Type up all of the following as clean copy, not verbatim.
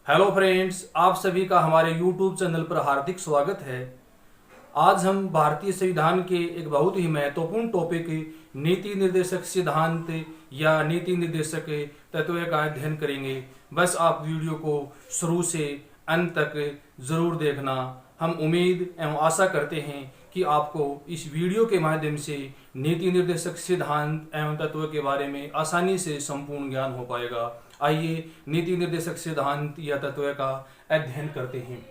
Hello friends, आप सभी का हमारे यूट्यूब चैनल पर हार्दिक स्वागत है। आज हम भारतीय संविधान के एक बहुत ही महत्वपूर्ण टॉपिक नीति निर्देशक सिद्धांत या नीति निर्देशक तत्व का अध्ययन करेंगे। बस आप वीडियो को शुरू से अंत तक जरूर देखना। हम उम्मीद एवं आशा करते हैं कि आपको इस वीडियो के माध्यम से नीति निर्देशक सिद्धांत एवं तत्व के बारे में आसानी से संपूर्ण ज्ञान हो पाएगा। आइए नीति निर्देशक सिद्धांत या तत्व का अध्ययन करते हैं।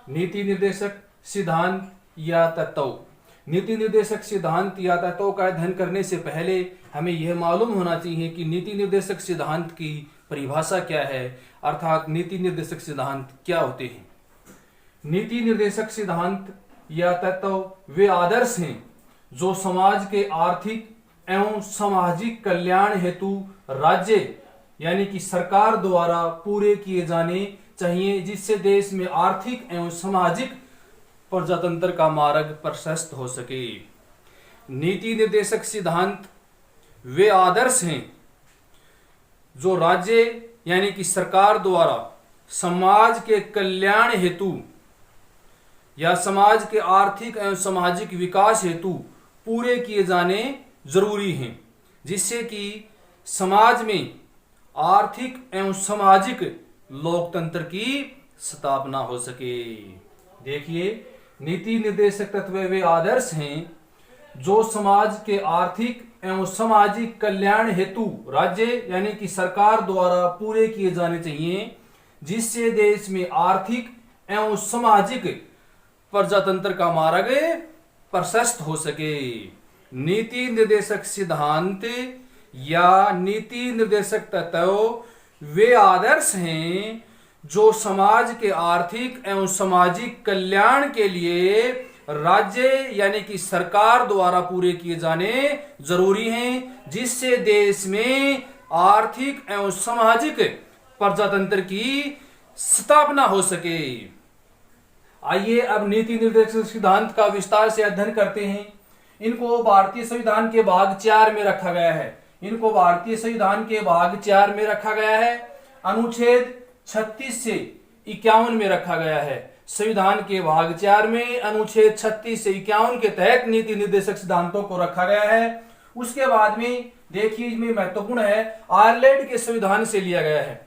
नीति निर्देशक सिद्धांत या तत्व। नीति निर्देशक सिद्धांत या तत्व का अध्ययन करने से पहले हमें यह मालूम होना चाहिए कि नीति निर्देशक सिद्धांत की परिभाषा क्या है, अर्थात नीति निर्देशक सिद्धांत क्या होते हैं। नीति निर्देशक सिद्धांत या तत्व वे आदर्श हैं जो समाज के आर्थिक एवं सामाजिक कल्याण हेतु राज्य यानी कि सरकार द्वारा पूरे किए जाने चाहिए, जिससे देश में आर्थिक एवं सामाजिक प्रजातंत्र का मार्ग प्रशस्त हो सके। नीति निर्देशक सिद्धांत वे आदर्श हैं जो राज्य यानी कि सरकार द्वारा समाज के कल्याण हेतु या समाज के आर्थिक एवं सामाजिक विकास हेतु पूरे किए जाने जरूरी हैं, जिससे कि समाज में आर्थिक एवं सामाजिक लोकतंत्र की स्थापना हो सके। देखिए, नीति निर्देशक तत्व वे आदर्श हैं जो समाज के आर्थिक एवं सामाजिक कल्याण हेतु राज्य यानी कि सरकार द्वारा पूरे किए जाने चाहिए, जिससे देश में आर्थिक एवं सामाजिक प्रजातंत्र का मार्ग प्रशस्त हो सके। नीति निर्देशक सिद्धांत या नीति निर्देशक तत्व वे आदर्श हैं जो समाज के आर्थिक एवं सामाजिक कल्याण के लिए राज्य यानी कि सरकार द्वारा पूरे किए जाने जरूरी हैं, जिससे देश में आर्थिक एवं सामाजिक प्रजातंत्र की स्थापना हो सके। आइए अब नीति निर्देशक सिद्धांत का विस्तार से अध्ययन करते हैं। इनको भारतीय संविधान के भाग 4 में रखा गया है। इनको भारतीय संविधान के भाग 4 में रखा गया है। अनुच्छेद 36 से 51 में रखा गया है। संविधान के भाग 4 में अनुच्छेद 36 से 51 के तहत नीति निर्देशक सिद्धांतों को रखा गया है। उसके बाद में देखिए, इसमें महत्वपूर्ण है, आयरलैंड के संविधान से लिया गया है।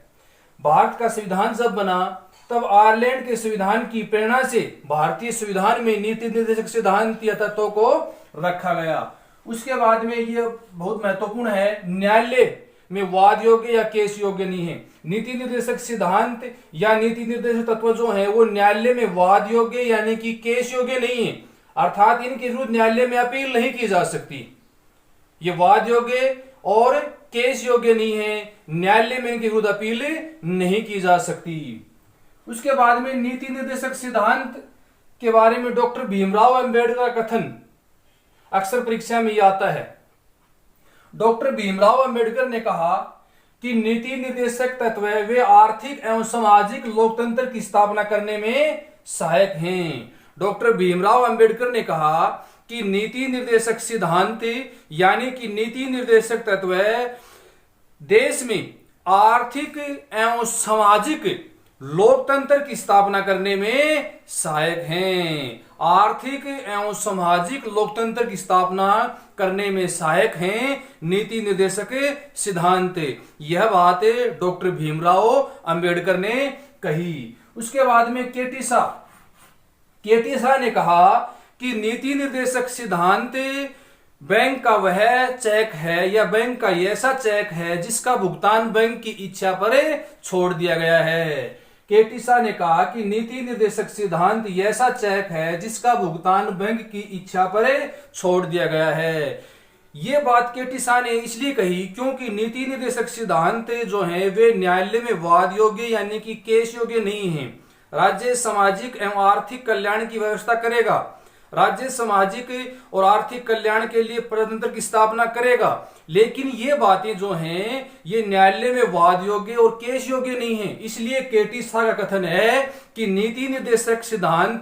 भारत का संविधान जब बना तब आयरलैंड के संविधान की प्रेरणा से भारतीय संविधान में नीति निर्देशक सिद्धांत या तत्वों को रखा गया। उसके बाद में ये बहुत महत्वपूर्ण है, न्यायालय में वाद योग्य या केस योग्य नहीं है। नीति निर्देशक सिद्धांत या नीति निर्देशक तत्व जो है वो न्यायालय में वाद योग्य यानी कि केस योग्य नहीं है, अर्थात इनके विरुद्ध न्यायालय में अपील नहीं की जा सकती। ये वाद योग्य और केस योग्य नहीं है, न्यायालय में इनके विरुद्ध अपील नहीं की जा सकती। उसके बाद में नीति निर्देशक सिद्धांत के बारे में डॉक्टर भीमराव अंबेडकर का कथन अक्सर परीक्षा में आता है। डॉक्टर भीमराव अंबेडकर ने कहा कि नीति निर्देशक तत्व वे आर्थिक एवं सामाजिक लोकतंत्र की स्थापना करने में सहायक हैं। डॉक्टर भीमराव अंबेडकर ने कहा कि नीति निर्देशक सिद्धांत यानी कि नीति निर्देशक तत्व देश में आर्थिक एवं सामाजिक लोकतंत्र की स्थापना करने में सहायक हैं। आर्थिक एवं सामाजिक लोकतंत्र की स्थापना करने में सहायक हैं नीति निर्देशक सिद्धांत। यह बात डॉक्टर भीमराव अंबेडकर ने कही। उसके बाद में केटी शाह ने कहा कि नीति निर्देशक सिद्धांत बैंक का वह चेक है या बैंक का ऐसा चेक है जिसका भुगतान बैंक की इच्छा पर छोड़ दिया गया है। केटी शाह ने कहा कि नीति निर्देशक सिद्धांत ऐसा चेक है जिसका भुगतान बैंक की इच्छा पर छोड़ दिया गया है। ये बात केटी शाह ने इसलिए कही क्योंकि नीति निर्देशक सिद्धांत जो है वे न्यायालय में वाद योग्य यानी कि केस योग्य नहीं है। राज्य सामाजिक एवं आर्थिक कल्याण की व्यवस्था करेगा। राज्य सामाजिक और आर्थिक कल्याण के लिए प्रजातंत्र की स्थापना करेगा, लेकिन ये बातें जो हैं ये न्यायालय में वाद योग्य और केस योग्य नहीं है। इसलिए केटी शाह का कथन है कि नीति निर्देशक सिद्धांत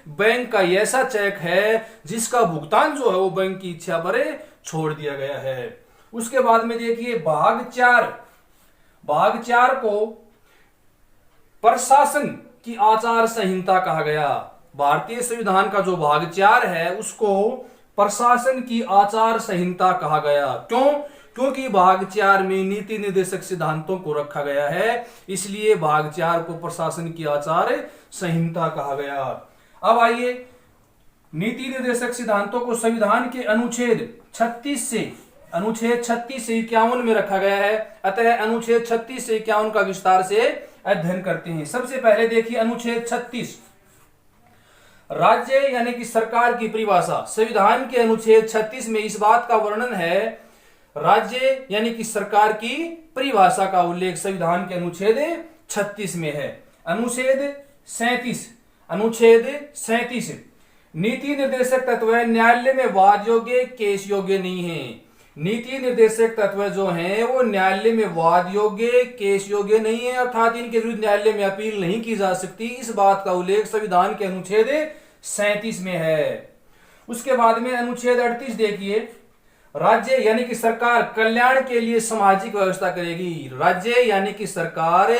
बैंक का ऐसा चेक है जिसका भुगतान जो है वो बैंक की इच्छा पर छोड़ दिया गया है। उसके बाद में देखिए भाग 4 को प्रशासन की आचार संहिता कहा गया। भारतीय संविधान का जो भाग 4 है उसको प्रशासन की आचार संहिता कहा गया। क्यों? क्योंकि भाग 4 में नीति निर्देशक सिद्धांतों को रखा गया है, इसलिए भाग 4 को प्रशासन की आचार संहिता कहा गया। अब आइए, नीति निर्देशक सिद्धांतों को संविधान के अनुच्छेद 36 से 51 में रखा गया है। अतः अनुच्छेद 36 से 51 का विस्तार से अध्ययन करते हैं। सबसे पहले देखिए अनुच्छेद 36, राज्य यानी कि सरकार की परिभाषा। संविधान के अनुच्छेद 36 में इस बात का वर्णन है, राज्य यानी कि सरकार की परिभाषा का उल्लेख संविधान के अनुच्छेद 36 में है। अनुच्छेद 37 नीति निर्देशक तत्व न्यायालय में वाद योग्य, केस योग्य नहीं है। नीति निर्देशक तत्व जो हैं वो न्यायालय में वाद योग्य, केस योग्य नहीं है, अर्थात इनके विरुद्ध न्यायालय में अपील नहीं की जा सकती। इस बात का उल्लेख संविधान के अनुच्छेद 37 में है। उसके बाद में अनुच्छेद 38 देखिए, राज्य यानी कि सरकार कल्याण के लिए सामाजिक व्यवस्था करेगी। राज्य यानी कि सरकार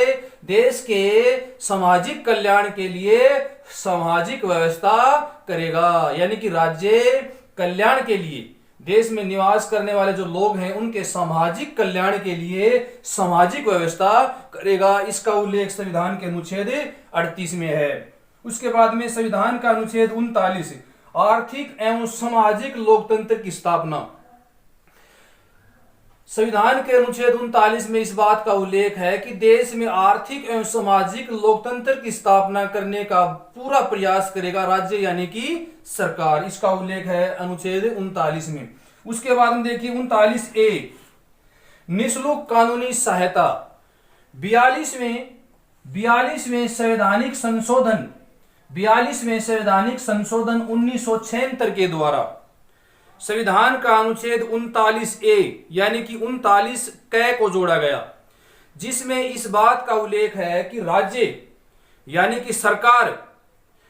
देश के सामाजिक कल्याण के लिए सामाजिक व्यवस्था करेगा। यानी कि राज्य कल्याण के लिए देश में निवास करने वाले जो लोग हैं उनके सामाजिक कल्याण के लिए सामाजिक व्यवस्था करेगा। इसका उल्लेख संविधान के अनुच्छेद 38 में है। उसके बाद में संविधान का अनुच्छेद 39, आर्थिक एवं सामाजिक लोकतंत्र की स्थापना। संविधान के अनुच्छेद 39 में इस बात का उल्लेख है कि देश में आर्थिक एवं सामाजिक लोकतंत्र की स्थापना करने का पूरा प्रयास करेगा राज्य यानी कि सरकार। इसका उल्लेख है अनुच्छेद 39 में। उसके बाद में देखिए 39A, निःशुल्क कानूनी सहायता। 42वें संवैधानिक संशोधन 1976 के द्वारा संविधान का अनुच्छेद 39A यानी कि 39 क को जोड़ा गया, जिसमें इस बात का उल्लेख है कि राज्य यानी कि सरकार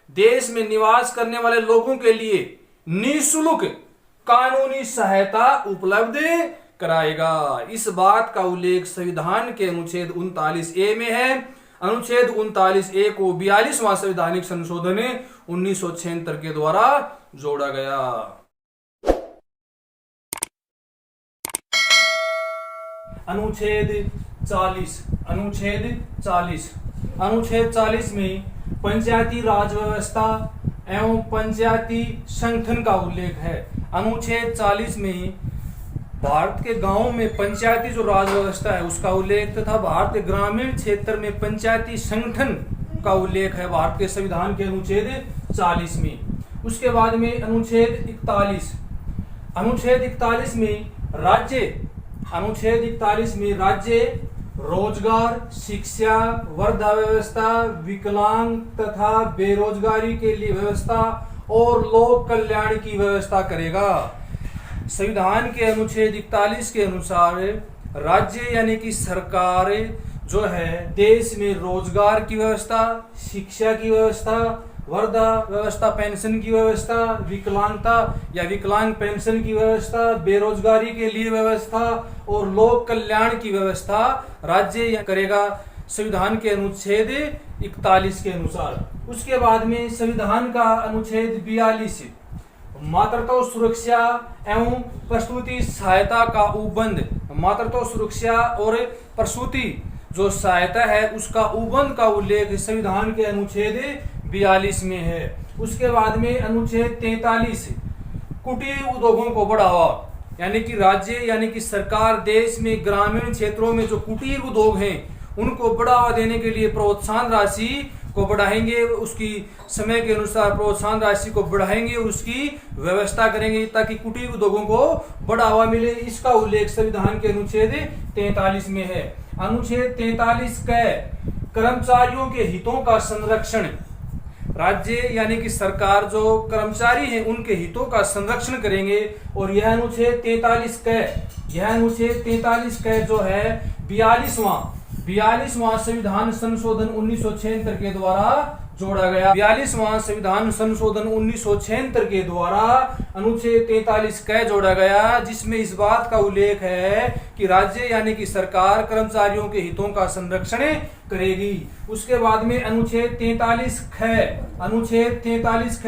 देश में निवास करने वाले लोगों के लिए निःशुल्क कानूनी सहायता उपलब्ध कराएगा। इस बात का उल्लेख संविधान के अनुच्छेद 39A में है। अनुच्छेद 39A को 42वां संवैधानिक संशोधन 1976 के द्वारा जोड़ा गया। अनुच्छेद 40 में पंचायती राज व्यवस्था एवं पंचायती संगठन का उल्लेख है। अनुच्छेद 40 में भारत के गांवों में पंचायती जो राज व्यवस्था है उसका उल्लेख तथा भारत के ग्रामीण क्षेत्र में पंचायती संगठन का उल्लेख है भारत के संविधान के अनुच्छेद 40 में। उसके बाद में अनुच्छेद 41 में राज्य रोजगार, शिक्षा, वृद्धा व्यवस्था, विकलांग तथा बेरोजगारी के लिए व्यवस्था और लोक कल्याण की व्यवस्था करेगा। संविधान के अनुच्छेद 41 के अनुसार राज्य यानी कि सरकार जो है देश में रोजगार की व्यवस्था, शिक्षा की व्यवस्था, वृद्धा व्यवस्था, पेंशन की व्यवस्था, विकलांगता या विकलांग पेंशन की व्यवस्था, बेरोजगारी के लिए व्यवस्था और लोक कल्याण की व्यवस्था राज्य करेगा संविधान के अनुच्छेद 41 के अनुसार। उसके बाद में संविधान का अनुच्छेद 42, मातृत्व सुरक्षा एवं प्रसूति सहायता का उपबंध। मातृत्व सुरक्षा और प्रसूति जो सहायता है उसका उपबंध का उल्लेख संविधान के अनुच्छेद 42 में है। उसके बाद में अनुच्छेद 43, कुटीर उद्योगों को बढ़ावा, यानी कि राज्य यानी कि सरकार देश में ग्रामीण क्षेत्रों में जो कुटीर उद्योग हैं उनको बढ़ावा देने के लिए प्रोत्साहन राशि को बढ़ाएंगे, उसकी समय के अनुसार प्रोत्साहन राशि को बढ़ाएंगे, उसकी व्यवस्था करेंगे ताकि कुटीर उद्योगों को बढ़ावा मिले। इसका उल्लेख संविधान के अनुच्छेद 43 में है। अनुच्छेद 43 का कर्मचारियों के हितों का संरक्षण। राज्य यानी कि सरकार जो कर्मचारी हैं उनके हितों का संरक्षण करेंगे और यह अनुच्छेद 43 का जो है 42वां संविधान संशोधन 1976 के द्वारा जोड़ा गया। 42वां संविधान संशोधन 1976 के द्वारा अनुच्छेद 43 क जोड़ा गया, जिसमें इस बात का उल्लेख है कि राज्य यानी कि सरकार कर्मचारियों के हितों का संरक्षण करेगी। उसके बाद में अनुच्छेद 43 ख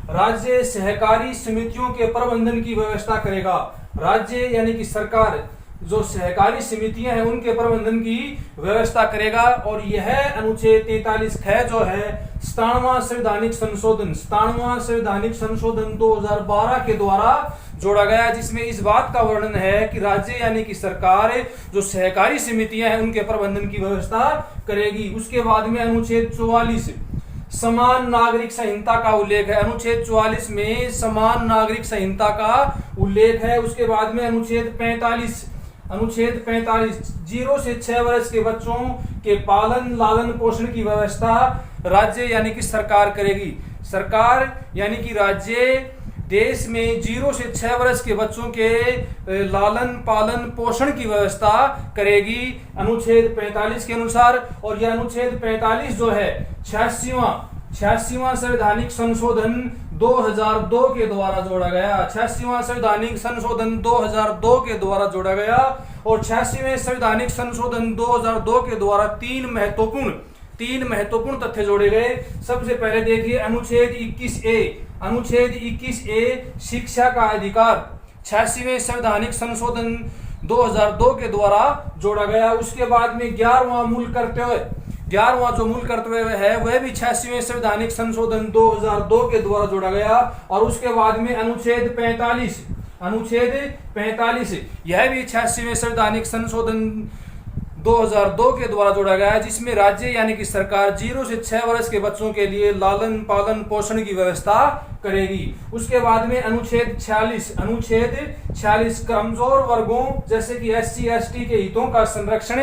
राज्य सहकारी समितियों के प्रबंधन की व्यवस्था करेगा। राज्य यानी कि सरकार जो सहकारी समितियां हैं उनके प्रबंधन की व्यवस्था करेगा। और यह अनुच्छेद 43 ख जो है 97वां संवैधानिक संशोधन 2012 के द्वारा जोड़ा गया, जिसमें इस बात का वर्णन है कि राज्य यानी कि सरकार जो सहकारी समितियां हैं उनके प्रबंधन की व्यवस्था करेगी। उसके बाद में अनुच्छेद 44 समान नागरिक संहिता का उल्लेख है। अनुच्छेद 44 में समान नागरिक संहिता का उल्लेख है। उसके बाद में अनुच्छेद 45 0 से 6 वर्ष के बच्चों के पालन लालन पोषण की व्यवस्था राज्य यानी कि सरकार करेगी। सरकार यानी कि राज्य देश में 0 से 6 वर्ष के बच्चों के लालन पालन पोषण की व्यवस्था करेगी अनुच्छेद 45 के अनुसार। और यह अनुच्छेद 45 जो है 86वां संवैधानिक संशोधन 2002 के द्वारा जोड़ा गया। 86वां संवैधानिक संशोधन 2002 के द्वारा जोड़ा गया। और 86वें संवैधानिक संशोधन 2002 के द्वारा तीन महत्वपूर्ण तथ्य जोड़े गए। सबसे पहले देखिए अनुच्छेद 21A शिक्षा का अधिकार 86वें संवैधानिक संशोधन 2002 के द्वारा जोड़ा गया। उसके बाद में 11वां जो मूल कर्तव्य है वह भी 86वें संवैधानिक संशोधन 2002 के द्वारा जोड़ा गया। और उसके बाद में अनुच्छेद 45 यह भी 86वें संवैधानिक संशोधन 2002 के द्वारा जोड़ा गया है, जिसमें राज्य यानी कि सरकार 0 से 6 वर्ष के बच्चों के लिए लालन पालन पोषण की व्यवस्था करेगी। उसके बाद में अनुच्छेद 46 कमजोर वर्गों जैसे कि SC ST के हितों का संरक्षण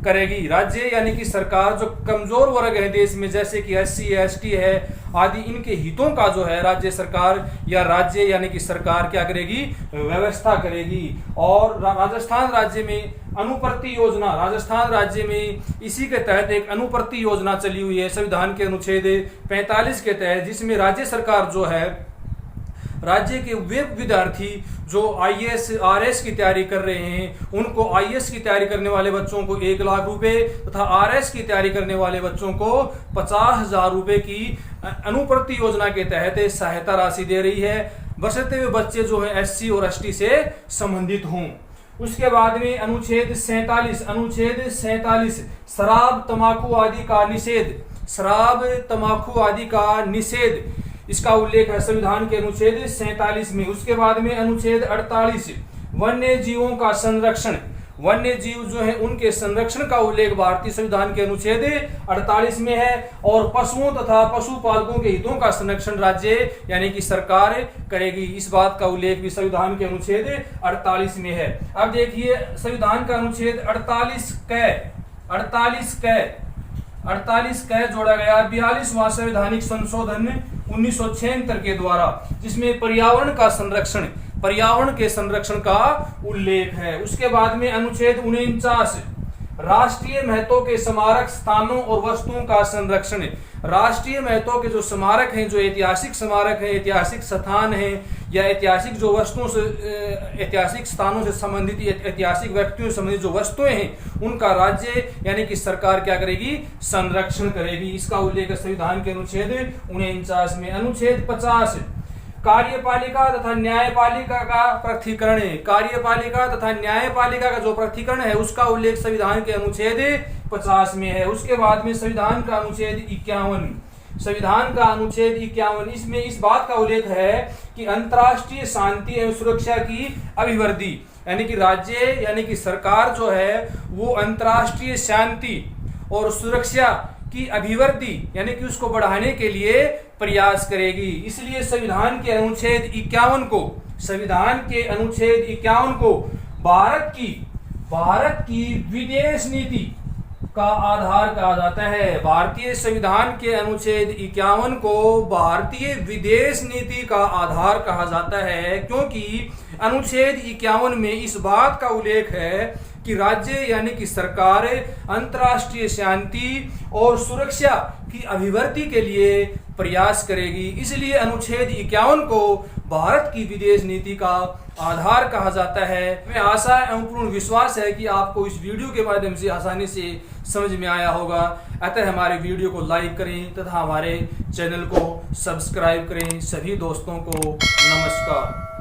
करेगी। राज्य यानी कि सरकार जो कमजोर वर्ग है देश में जैसे कि SC ST है आदि, इनके हितों का जो है राज्य सरकार या राज्य यानी कि सरकार क्या करेगी, व्यवस्था करेगी। और राजस्थान राज्य में अनुप्रति योजना, राजस्थान राज्य में इसी के तहत एक अनुप्रति योजना चली हुई है संविधान के अनुच्छेद 45 के तहत, जिसमें राज्य सरकार जो है राज्य के वे विद्यार्थी जो IAS RS की तैयारी कर रहे हैं उनको IAS की तैयारी करने वाले बच्चों को 1 लाख रुपए तथा RS की तैयारी करने वाले बच्चों को 50,000 रुपए की अनुप्रति योजना के तहत सहायता राशि दे रही है, बशर्ते वे बच्चे जो है SC और ST से संबंधित हों। उसके बाद में अनुच्छेद 47 शराब तंबाकू आदि का निषेध इसका उल्लेख है संविधान के अनुच्छेद 47 में। उसके बाद में अनुच्छेद 48 वन्य जीवों का संरक्षण, वन्य जीव जो है उनके संरक्षण का उल्लेख भारतीय संविधान के अनुच्छेद 48 में है। और पशुओं तथा पशुपालकों के हितों का संरक्षण राज्य यानी कि सरकार करेगी, इस बात का उल्लेख भी संविधान के अनुच्छेद 48 में है। अब देखिए संविधान का अनुच्छेद 48 क जोड़ा गया 42वां संवैधानिक संशोधन 1976 के द्वारा, जिसमें पर्यावरण के संरक्षण का उल्लेख है। उसके बाद में अनुच्छेद 49 राष्ट्रीय महत्व के स्मारक स्थानों और वस्तुओं का संरक्षण। राष्ट्रीय महत्व के जो स्मारक हैं, जो ऐतिहासिक स्मारक हैं, ऐतिहासिक स्थान हैं या ऐतिहासिक जो वस्तुओं से ऐतिहासिक स्थानों से संबंधित ऐतिहासिक व्यक्तियों से संबंधित जो वस्तुएं हैं उनका राज्य यानी कि सरकार क्या करेगी, संरक्षण करेगी। इसका उल्लेख संविधान के अनुच्छेद 49 में। अनुच्छेद 50 कार्यपालिका तथा न्यायपालिका का पृथकीकरण। कार्यपालिका तथा न्यायपालिका का जो पृथकीकरण है उसका उल्लेख संविधान के अनुच्छेद 50 में है। उसके बाद में संविधान का अनुच्छेद 51 इसमें इस बात का उल्लेख है कि अंतर्राष्ट्रीय शांति एवं सुरक्षा की अभिवृद्धि यानी कि राज्य यानी कि सरकार जो है वो अंतर्राष्ट्रीय शांति और सुरक्षा की अभिवृद्धि यानी कि उसको बढ़ाने के लिए प्रयास करेगी। इसलिए संविधान के अनुच्छेद 51 को भारत की विदेश नीति का आधार कहा जाता है। भारतीय संविधान के अनुच्छेद 51 को भारतीय विदेश नीति का आधार कहा जाता है, क्योंकि अनुच्छेद 51 में इस बात का उल्लेख है कि कि राज्य यानी कि सरकार अंतर्राष्ट्रीय शांति और सुरक्षा की अभिवृद्धि के लिए प्रयास करेगी। इसलिए अनुच्छेद 51 को भारत की विदेश नीति का आधार कहा जाता है। हमें आशा एवं पूर्ण विश्वास है कि आपको इस वीडियो के माध्यम से आसानी से समझ में आया होगा। अतः हमारे वीडियो को लाइक करें तथा हमारे चैनल को सब्सक्राइब करें। सभी दोस्तों को नमस्कार।